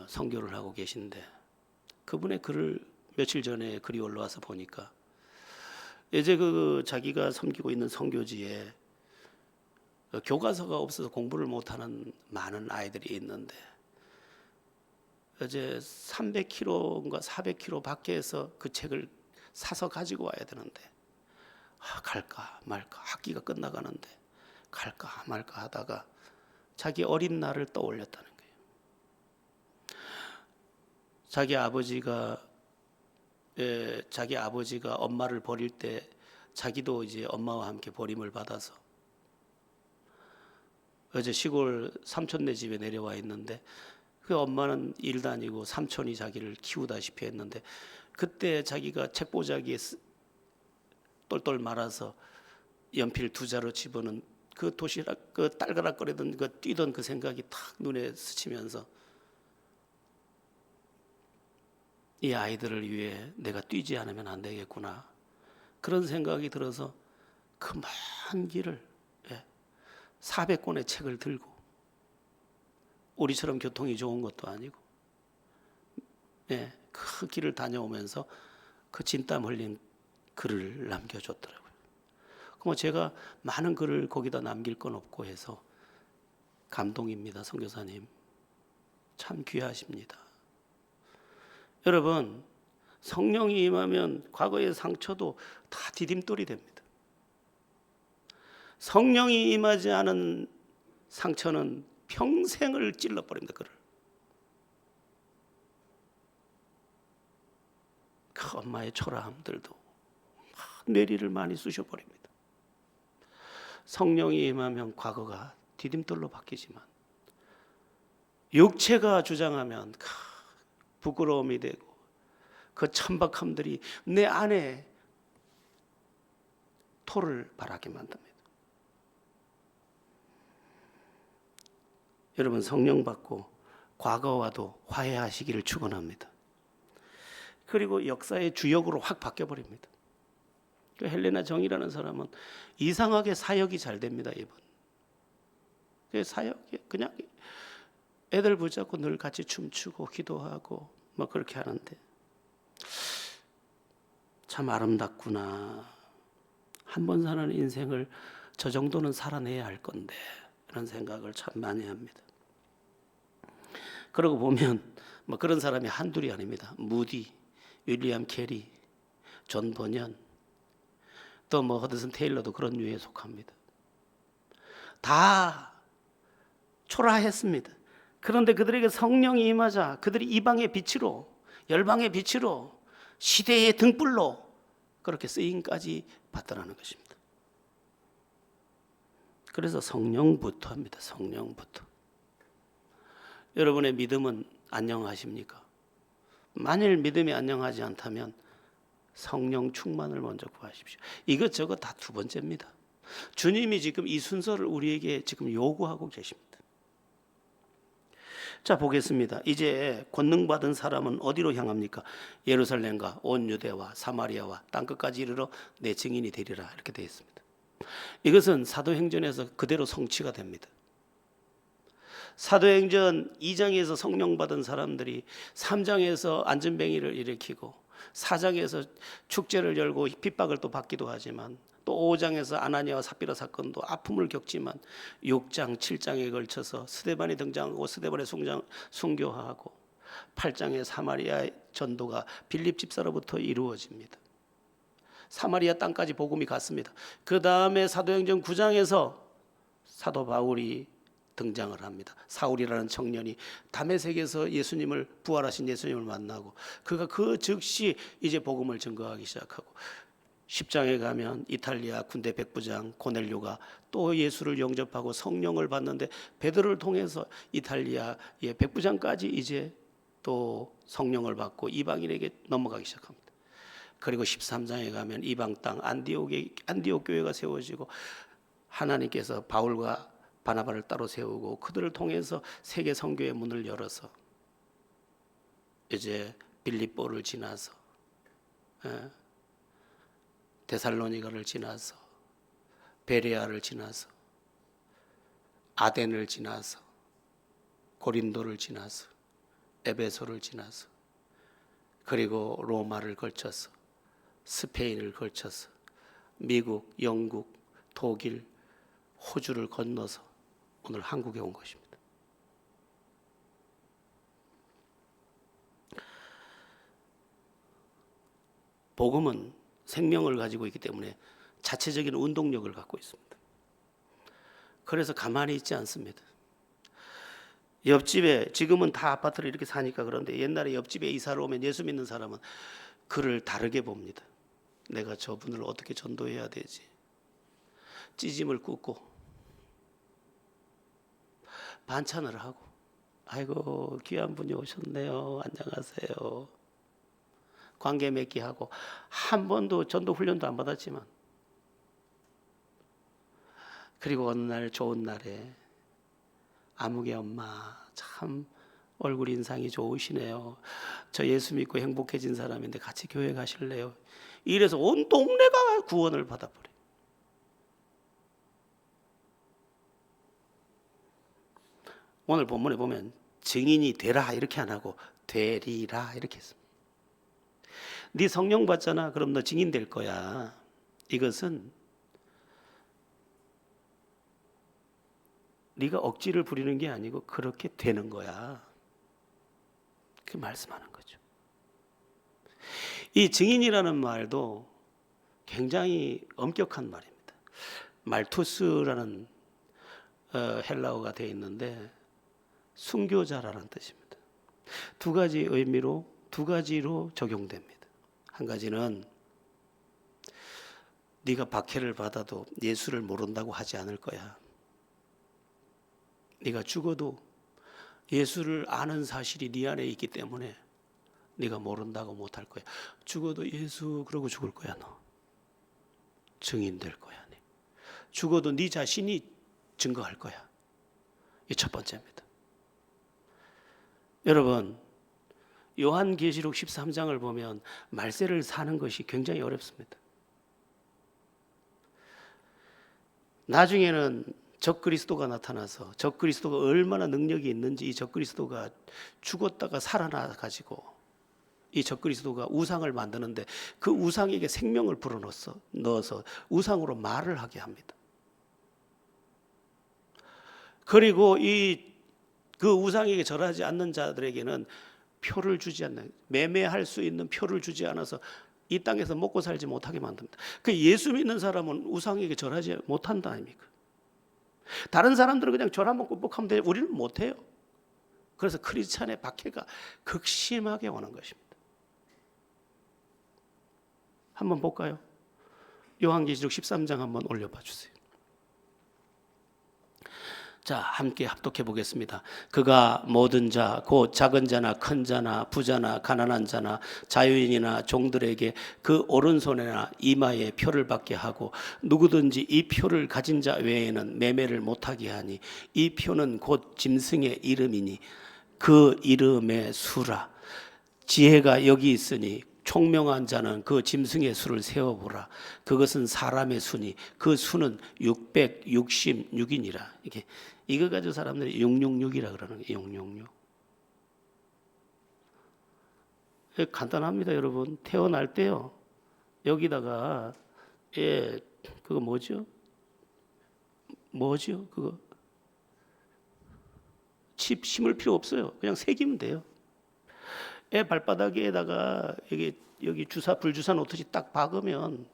S1: 선교를 하고 계신데, 그분의 글을 며칠 전에 글이 올라와서 보니까 이제 자기가 섬기고 있는 선교지에 교과서가 없어서 공부를 못하는 많은 아이들이 있는데, 이제 300km인가 400km 밖에서 그 책을 사서 가지고 와야 되는데, 갈까 말까, 학기가 끝나가는데 갈까 말까 하다가 자기 어린 날을 떠올렸다는 거예요. 자기 아버지가 엄마를 버릴 때 자기도 이제 엄마와 함께 버림을 받아서 어제 시골 삼촌네 집에 내려와 있는데, 그 엄마는 일 다니고 삼촌이 자기를 키우다시피 했는데, 그때 자기가 책보자기에 똘똘 말아서 연필 2자루 집어넣은 그 도시락, 그 딸그락거리던 뛰던 그 생각이 탁 눈에 스치면서, 이 아이들을 위해 내가 뛰지 않으면 안 되겠구나, 그런 생각이 들어서 그 먼 길을 400권의 책을 들고, 우리처럼 교통이 좋은 것도 아니고 그 길을 다녀오면서 그 진땀 흘린 글을 남겨줬더라고요. 그럼 제가 많은 글을 거기다 남길 건 없고 해서 감동입니다. 선교사님 참 귀하십니다. 여러분, 성령이 임하면 과거의 상처도 다 디딤돌이 됩니다. 성령이 임하지 않은 상처는 평생을 찔러버립니다. 그를. 그 엄마의 초라함들도 뇌리를 많이 쑤셔버립니다. 성령이 임하면 과거가 디딤돌로 바뀌지만, 육체가 주장하면 부끄러움이 되고, 그 천박함들이 내 안에 토를 발하게 만듭니다. 여러분, 성령 받고 과거와도 화해하시기를 축원합니다. 그리고 역사의 주역으로 확 바뀌어버립니다. 그 헬레나 정이라는 사람은 이상하게 사역이 잘 됩니다. 이분 그 사역이 그냥 애들 붙잡고 늘 같이 춤추고 기도하고 뭐 그렇게 하는데, 참 아름답구나. 한 번 사는 인생을 저 정도는 살아내야 할 건데, 그런 생각을 참 많이 합니다. 그러고 보면 뭐 그런 사람이 한둘이 아닙니다. 무디, 윌리엄 캐리, 존 버년, 또 뭐 허드슨 테일러도 그런 류에 속합니다. 다 초라했습니다. 그런데 그들에게 성령이 임하자 그들이 이방의 빛으로, 열방의 빛으로, 시대의 등불로 그렇게 쓰임까지 받더라는 것입니다. 그래서 성령부터 합니다. 성령부터. 여러분의 믿음은 안녕하십니까? 만일 믿음이 안녕하지 않다면 성령 충만을 먼저 구하십시오. 이것저것 다 두 번째입니다. 주님이 지금 이 순서를 우리에게 지금 요구하고 계십니다. 자, 보겠습니다. 이제 권능 받은 사람은 어디로 향합니까? 예루살렘과 온 유대와 사마리아와 땅끝까지 이르러 내 증인이 되리라, 이렇게 되어 있습니다. 이것은 사도행전에서 그대로 성취가 됩니다. 사도행전 2장에서 성령 받은 사람들이 3장에서 안전뱅이를 일으키고 4장에서 축제를 열고 핍박을 또 받기도 하지만, 또 5장에서 아나니아와 삽비라 사건도 아픔을 겪지만 6장, 7장에 걸쳐서 스데반이 등장하고 스데반의 순교하고 8장에 사마리아의 전도가 빌립 집사로부터 이루어집니다. 사마리아 땅까지 복음이 갔습니다. 그 다음에 사도행전 9장에서 사도 바울이 등장을 합니다. 사울이라는 청년이 다메섹에서 예수님을 부활하신 예수님을 만나고 그가 그 즉시 이제 복음을 증거하기 시작하고 10장에 가면 이탈리아 군대 백부장 고넬료가 또 예수를 영접하고 성령을 받는데 베드로를 통해서 이탈리아의 백부장까지 이제 또 성령을 받고 이방인에게 넘어가기 시작합니다. 그리고 13장에 가면 이방 땅 안디옥 교회가 세워지고 하나님께서 바울과 바나바를 따로 세우고 그들을 통해서 세계 선교의 문을 열어서 이제 빌립보를 지나서 데살로니가를 지나서 베레아를 지나서 아덴을 지나서 고린도를 지나서 에베소를 지나서 그리고 로마를 걸쳐서 스페인을 걸쳐서 미국, 영국, 독일, 호주를 건너서 오늘 한국에 온 것입니다. 복음은 생명을 가지고 있기 때문에 자체적인 운동력을 갖고 있습니다. 그래서 가만히 있지 않습니다. 옆집에 지금은 다 아파트를 이렇게 사니까 그런데 옛날에 옆집에 이사를 오면 예수 믿는 사람은 그를 다르게 봅니다. 내가 저분을 어떻게 전도해야 되지? 찌짐을 굽고 반찬을 하고 아이고 귀한 분이 오셨네요. 안녕하세요. 관계 맺기 하고 한 번도 전도 훈련도 안 받았지만 그리고 어느 날 좋은 날에 아무개 엄마 참 얼굴 인상이 좋으시네요. 저 예수 믿고 행복해진 사람인데 같이 교회 가실래요? 이래서 온 동네가 구원을 받아버려요. 오늘 본문에 보면 증인이 되라 이렇게 안 하고 되리라 이렇게 했습니다. 네 성령 받잖아. 그럼 너 증인 될 거야. 이것은 네가 억지를 부리는 게 아니고 그렇게 되는 거야. 그 말씀하는 거죠. 이 증인이라는 말도 굉장히 엄격한 말입니다. 말투스라는 헬라어가 되어 있는데 순교자라는 뜻입니다. 두 가지 의미로 두 가지로 적용됩니다. 한 가지는 네가 박해를 받아도 예수를 모른다고 하지 않을 거야. 네가 죽어도 예수를 아는 사실이 네 안에 있기 때문에 네가 모른다고 못할 거야. 죽어도 예수 그러고 죽을 거야. 너 증인 될 거야. 네. 죽어도 네 자신이 증거할 거야. 이 첫 번째입니다. 여러분 요한계시록 13장을 보면 말세를 사는 것이 굉장히 어렵습니다. 나중에는 적그리스도가 나타나서 적그리스도가 얼마나 능력이 있는지 이 적그리스도가 죽었다가 살아나 가지고 이 적그리스도가 우상을 만드는데 그 우상에게 생명을 불어넣어서 우상으로 말을 하게 합니다. 그리고 그 우상에게 절하지 않는 자들에게는 표를 주지 않는, 매매할 수 있는 표를 주지 않아서 이 땅에서 먹고 살지 못하게 만듭니다. 그 예수 믿는 사람은 우상에게 절하지 못한다 아닙니까? 다른 사람들은 그냥 절 한번 꾹꾹하면 돼. 우리는 못해요. 그래서 크리스찬의 박해가 극심하게 오는 것입니다. 한번 볼까요? 요한계시록 13장 한번 올려봐 주세요. 자, 함께 합독해 보겠습니다. 그가 모든 자, 곧 작은 자나 큰 자나 부자나 가난한 자나 자유인이나 종들에게 그 오른손이나 이마에 표를 받게 하고 누구든지 이 표를 가진 자 외에는 매매를 못하게 하니 이 표는 곧 짐승의 이름이니 그 이름의 수라. 지혜가 여기 있으니 총명한 자는 그 짐승의 수를 세어보라. 그것은 사람의 수니 그 수는 666이니라. 이거 가지고 사람들이 666이라 그러는 거예요. 666. 간단합니다, 여러분. 태어날 때요. 여기다가 그거 뭐죠? 그거 칩 심을 필요 없어요. 그냥 새기면 돼요. 애 발바닥에다가 여기 불주사 놓듯이 딱 박으면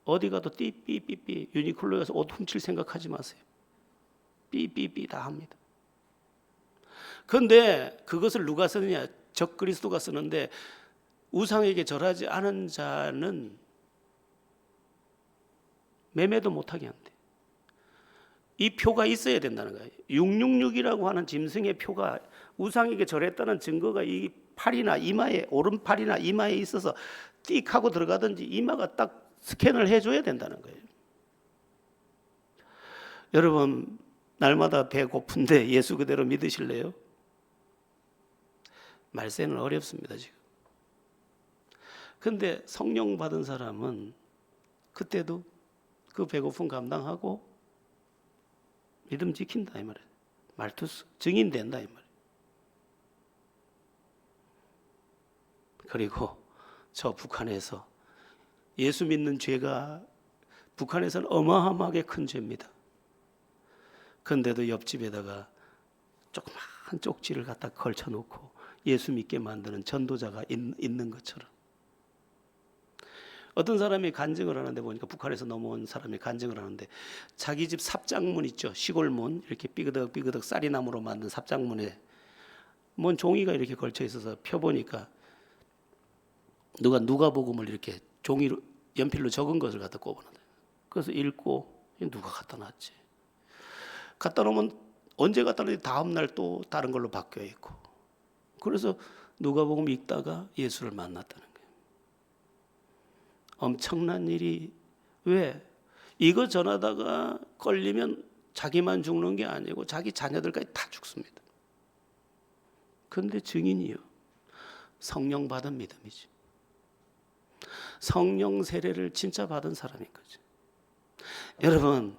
S1: 어디 가도 띠삐삐삐. 유니클로에 가서 옷 훔칠 생각하지 마세요. 삐삐삐 다 합니다. 그런데 그것을 누가 쓰느냐? 적그리스도가 쓰는데 우상에게 절하지 않은 자는 매매도 못하게 한대. 이 표가 있어야 된다는 거예요. 666이라고 하는 짐승의 표가 우상에게 절했다는 증거가 이 팔이나 이마에, 오른팔이나 이마에 있어서 띡 하고 들어가든지 이마가 딱 스캔을 해줘야 된다는 거예요. 여러분, 날마다 배고픈데 예수 그대로 믿으실래요? 말세는 어렵습니다, 지금. 근데 성령 받은 사람은 그때도 그 배고픔 감당하고 믿음 지킨다 이 말이에요. 말투스 증인된다 이 말이에요. 그리고 저 북한에서 예수 믿는 죄가 북한에서는 어마어마하게 큰 죄입니다. 근데도 옆집에다가 조그마한 쪽지를 갖다 걸쳐놓고 예수 믿게 만드는 전도자가 있는 것처럼. 어떤 사람이 간증을 하는데 보니까 북한에서 넘어온 사람이 간증을 하는데 자기 집 삽장문 있죠. 시골문 이렇게 삐그덕 쌀이나무로 만든 삽장문에 뭔 종이가 이렇게 걸쳐 있어서 펴보니까 누가복음을 이렇게 종이로 연필로 적은 것을 갖다 꼽아놨어요. 그래서 읽고 누가 갖다 놨지. 갖다 놓으면 언제 갖다 놨지 다음 날 또 다른 걸로 바뀌어 있고. 그래서 누가복음 읽다가 예수를 만났다는 거예요. 엄청난 일이 왜? 이거 전하다가 걸리면 자기만 죽는 게 아니고 자기 자녀들까지 다 죽습니다. 그런데 증인이요. 성령 받은 믿음이지. 성령 세례를 진짜 받은 사람인 거죠. 여러분,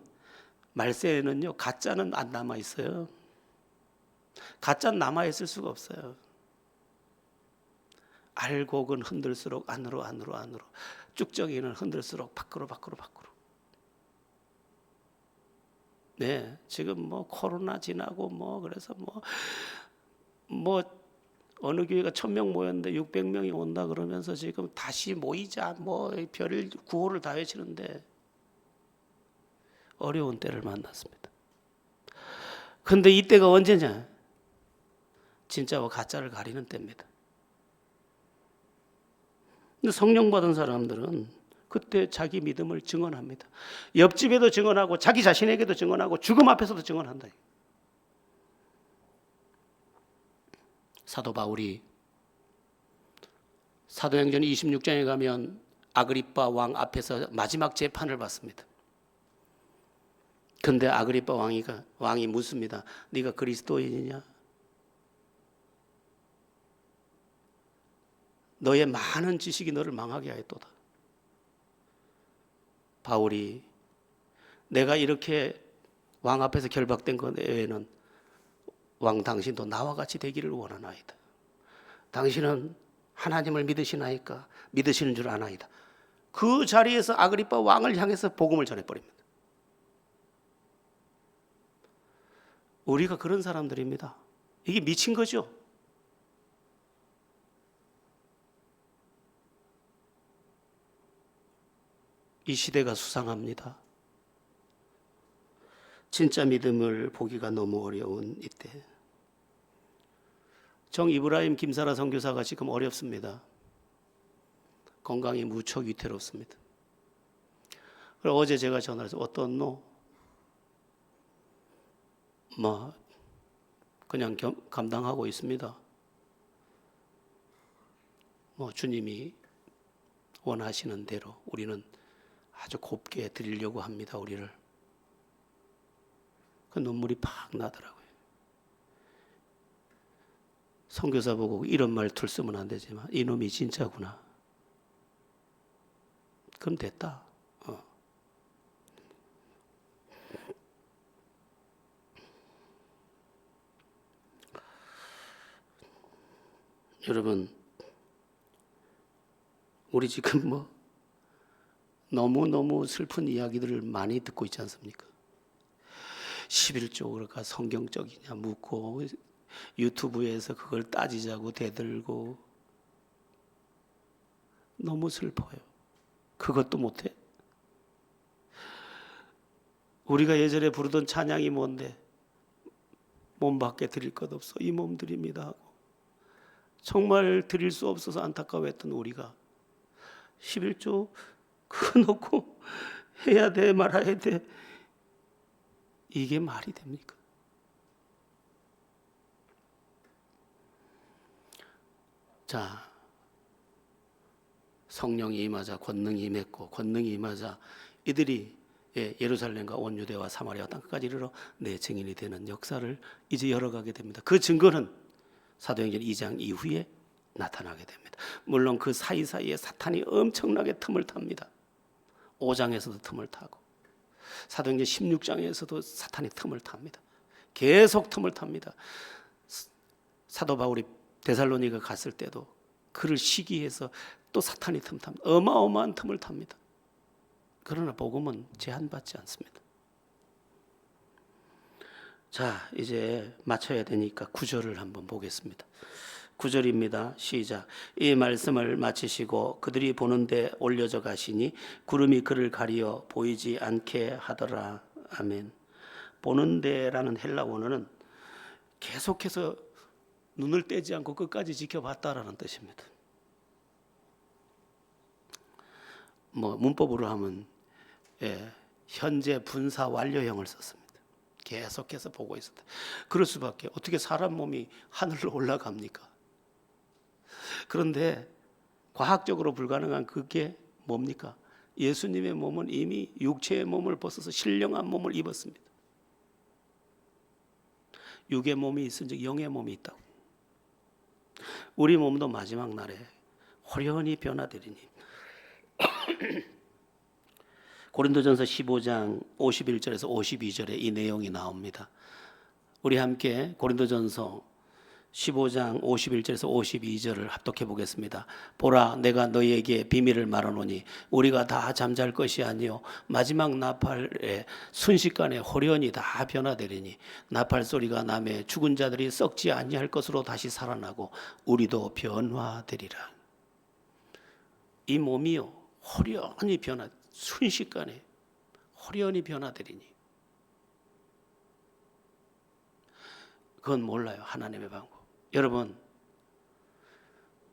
S1: 말세에는요, 가짜는 안 남아 있어요. 가짜는 남아 있을 수가 없어요. 알곡은 흔들수록 안으로 쭉정이는 흔들수록 밖으로. 네, 지금 뭐 코로나 지나고 그래서 어느 교회가 1000명 모였는데 600명이 온다 그러면서 지금 다시 모이자 별 구호를 다 외치는데 어려운 때를 만났습니다. 근데 이때가 언제냐? 진짜와 가짜를 가리는 때입니다. 근데 성령 받은 사람들은 그때 자기 믿음을 증언합니다. 옆집에도 증언하고 자기 자신에게도 증언하고 죽음 앞에서도 증언한다. 사도 바울이 사도행전 26장에 가면 아그리빠 왕 앞에서 마지막 재판을 받습니다. 근데 아그리빠 왕이 묻습니다. 네가 그리스도인이냐? 너의 많은 지식이 너를 망하게 하였도다. 바울이 내가 이렇게 왕 앞에서 결박된 것 외에는 왕 당신도 나와 같이 되기를 원하나이다. 당신은 하나님을 믿으시나이까? 믿으시는 줄 아나이다. 그 자리에서 아그리빠 왕을 향해서 복음을 전해버립니다. 우리가 그런 사람들입니다. 이게 미친 거죠. 이 시대가 수상합니다. 진짜 믿음을 보기가 너무 어려운 이때. 정 이브라임 김사라 선교사가 지금 어렵습니다. 건강이 무척 위태롭습니다. 그래서 어제 제가 전화를 해서 어떤 그냥 감당하고 있습니다. 주님이 원하시는 대로 우리는 아주 곱게 드리려고 합니다. 우리를. 그 눈물이 팍 나더라고요. 선교사 보고 이런 말투를 쓰면 안 되지만 이놈이 진짜구나. 그럼 됐다. 여러분, 우리 지금 너무너무 슬픈 이야기들을 많이 듣고 있지 않습니까? 11조가 성경적이냐 묻고 유튜브에서 그걸 따지자고 대들고 너무 슬퍼요. 그것도 못해? 우리가 예전에 부르던 찬양이 뭔데? 몸밖에 드릴 것 없어 이 몸 드립니다 하고 정말 드릴 수 없어서 안타까워했던 우리가 11조 그거 놓고 해야 돼 말아야 돼 이게 말이 됩니까? 자, 성령이 임하자 권능이 임했고 권능이 임하자 이들이 예루살렘과 온 유대와 사마리아 땅까지 이르러 내 증인이 되는 역사를 이제 열어가게 됩니다. 그 증거는 사도행전 2장 이후에 나타나게 됩니다. 물론 그 사이사이에 사탄이 엄청나게 틈을 탑니다. 5장에서도 틈을 타고 사도행전 16장에서도 사탄이 틈을 탑니다. 계속 틈을 탑니다. 사도 바울이 데살로니가 갔을 때도 그를 시기해서 또 사탄이 틈 탑니다. 어마어마한 틈을 탑니다. 그러나 복음은 제한받지 않습니다. 자, 이제 마쳐야 되니까 9절을 한번 보겠습니다. 9절입니다. 시작. 이 말씀을 마치시고 그들이 보는데 올려져 가시니 구름이 그를 가리어 보이지 않게 하더라. 아멘. 보는데라는 헬라 원어는 계속해서 눈을 떼지 않고 끝까지 지켜봤다라는 뜻입니다. 문법으로 하면 현재 분사 완료형을 썼습니다. 계속해서 보고 있었다. 그럴 수밖에. 어떻게 사람 몸이 하늘로 올라갑니까? 그런데 과학적으로 불가능한 그게 뭡니까? 예수님의 몸은 이미 육체의 몸을 벗어서 신령한 몸을 입었습니다. 육의 몸이 있은즉 영의 몸이 있다고. 우리 몸도 마지막 날에 호련히 변화되리니 고린도전서 15장 51절에서 52절에 이 내용이 나옵니다. 우리 함께 고린도전서 15장 51절에서 52절을 합독해 보겠습니다. 보라 내가 너희에게 비밀을 말하노니 우리가 다 잠잘 것이 아니요 마지막 나팔에 순식간에 호련히 다 변화되리니 나팔 소리가 나매 죽은 자들이 썩지 아니할 것으로 다시 살아나고 우리도 변화되리라. 이 몸이요 호련히 순식간에 호련히 변화되리니 그건 몰라요. 하나님의 방법. 여러분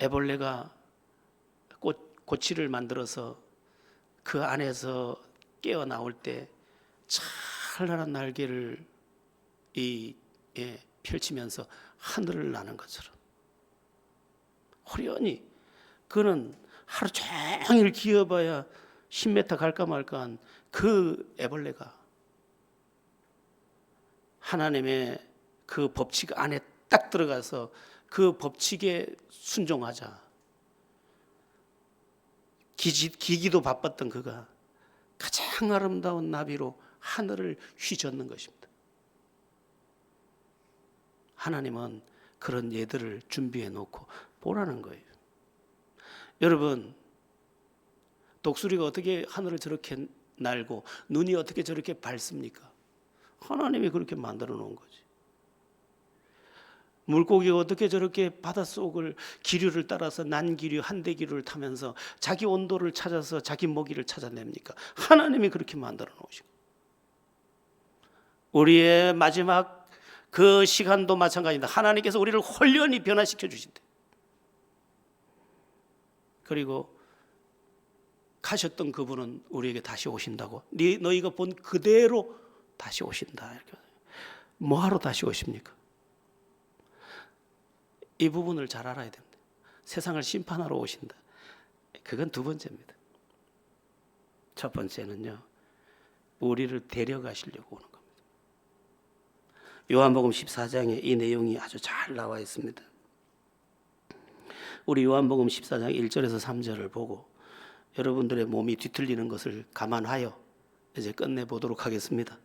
S1: 애벌레가 고치를 만들어서 그 안에서 깨어나올 때 찬란한 날개를 펼치면서 하늘을 나는 것처럼 호련히 그는 하루 종일 기어봐야 10m 갈까 말까한 그 애벌레가 하나님의 그 법칙 안에 딱 들어가서 그 법칙에 순종하자. 기기도 바빴던 그가 가장 아름다운 나비로 하늘을 휘젓는 것입니다. 하나님은 그런 예들을 준비해 놓고 보라는 거예요. 여러분 독수리가 어떻게 하늘을 저렇게 날고 눈이 어떻게 저렇게 밝습니까? 하나님이 그렇게 만들어 놓은 거지. 물고기가 어떻게 저렇게 바닷속을 기류를 따라서 난기류, 한대기류를 타면서 자기 온도를 찾아서 자기 먹이를 찾아냅니까? 하나님이 그렇게 만들어 놓으시고 우리의 마지막 그 시간도 마찬가지입니다. 하나님께서 우리를 홀연히 변화시켜 주신대. 그리고 가셨던 그분은 우리에게 다시 오신다고. 너희가 본 그대로 다시 오신다. 이렇게. 뭐하러 다시 오십니까? 이 부분을 잘 알아야 됩니다. 세상을 심판하러 오신다. 그건 두 번째입니다. 첫 번째는요, 우리를 데려가시려고 오는 겁니다. 요한복음 14장에 이 내용이 아주 잘 나와 있습니다. 우리 요한복음 14장 1절에서 3절을 보고 여러분들의 몸이 뒤틀리는 것을 감안하여 이제 끝내보도록 하겠습니다.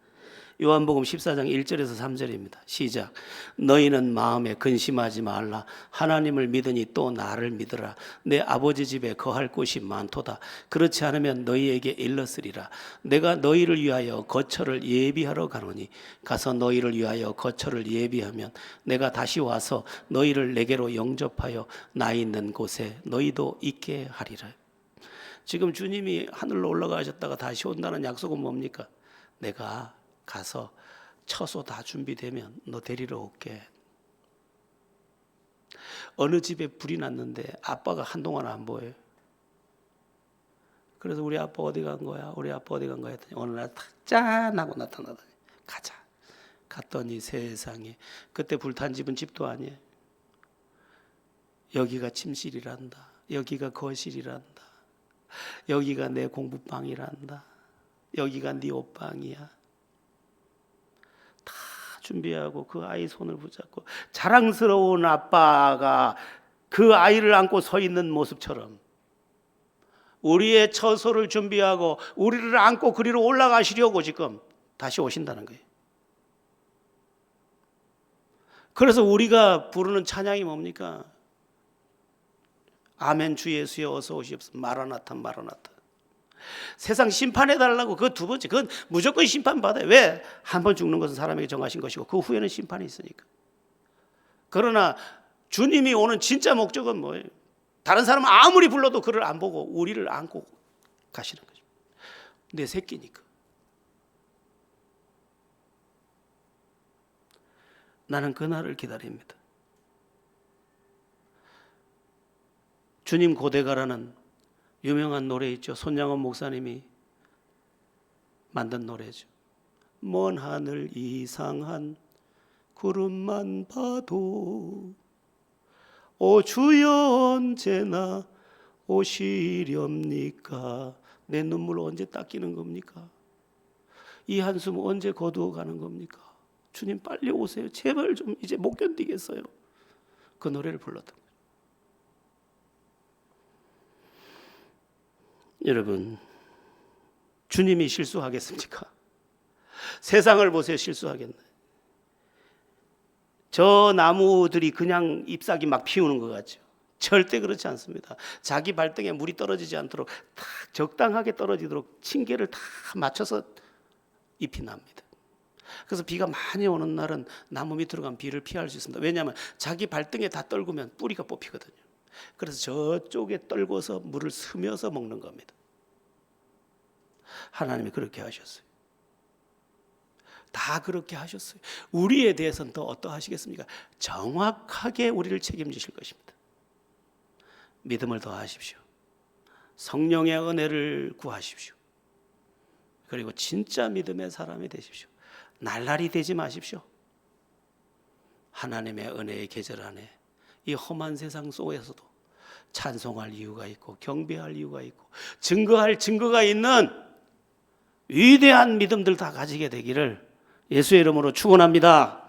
S1: 요한복음 14장 1절에서 3절입니다. 시작. 너희는 마음에 근심하지 말라. 하나님을 믿으니 또 나를 믿으라. 내 아버지 집에 거할 곳이 많도다. 그렇지 않으면 너희에게 일렀으리라. 내가 너희를 위하여 거처를 예비하러 가노니 가서 너희를 위하여 거처를 예비하면 내가 다시 와서 너희를 내게로 영접하여 나 있는 곳에 너희도 있게 하리라. 지금 주님이 하늘로 올라가셨다가 다시 온다는 약속은 뭡니까? 내가 가서 처소 다 준비되면 너 데리러 올게. 어느 집에 불이 났는데 아빠가 한동안 안 보여요. 그래서 우리 아빠 어디 간 거야? 우리 아빠 어디 간 거야? 했더니 어느 날 탁 짠 하고 나타나더니 가자. 갔더니 세상에 그때 불탄 집은 집도 아니에요. 여기가 침실이란다. 여기가 거실이란다. 여기가 내 공부방이란다. 여기가 네 옷방이야. 다 준비하고 그 아이 손을 붙잡고 자랑스러운 아빠가 그 아이를 안고 서 있는 모습처럼 우리의 처소를 준비하고 우리를 안고 그리로 올라가시려고 지금 다시 오신다는 거예요. 그래서 우리가 부르는 찬양이 뭡니까? 아멘 주 예수여 어서 오시옵소서. 마라나타 마라나타. 세상 심판해달라고 그 두 번째 그건 무조건 심판받아요. 왜? 한 번 죽는 것은 사람에게 정하신 것이고 그 후에는 심판이 있으니까. 그러나 주님이 오는 진짜 목적은 뭐예요? 다른 사람은 아무리 불러도 그를 안 보고 우리를 안고 가시는 거죠. 내 새끼니까. 나는 그날을 기다립니다. 주님 고대가라는 유명한 노래 있죠. 손양원 목사님이 만든 노래죠. 먼 하늘 이상한 구름만 봐도 오 주여 언제나 오시렵니까? 내 눈물 언제 닦이는 겁니까? 이 한숨 언제 거두어 가는 겁니까? 주님 빨리 오세요. 제발 좀 이제 못 견디겠어요. 그 노래를 불렀던 거예요. 여러분, 주님이 실수하겠습니까? 세상을 보세요. 실수하겠나요? 저 나무들이 그냥 잎사귀 막 피우는 것 같죠? 절대 그렇지 않습니다. 자기 발등에 물이 떨어지지 않도록 다 적당하게 떨어지도록 층계를 다 맞춰서 잎이 납니다. 그래서 비가 많이 오는 날은 나무 밑으로 가면 비를 피할 수 있습니다. 왜냐하면 자기 발등에 다 떨구면 뿌리가 뽑히거든요. 그래서 저쪽에 떨궈서 물을 스며서 먹는 겁니다. 하나님이 그렇게 하셨어요. 다 그렇게 하셨어요. 우리에 대해서는 더 어떠하시겠습니까? 정확하게 우리를 책임지실 것입니다. 믿음을 더하십시오. 성령의 은혜를 구하십시오. 그리고 진짜 믿음의 사람이 되십시오. 날라리 되지 마십시오. 하나님의 은혜의 계절 안에 이 험한 세상 속에서도 찬송할 이유가 있고 경배할 이유가 있고 증거할 증거가 있는 위대한 믿음들 다 가지게 되기를 예수의 이름으로 축원합니다.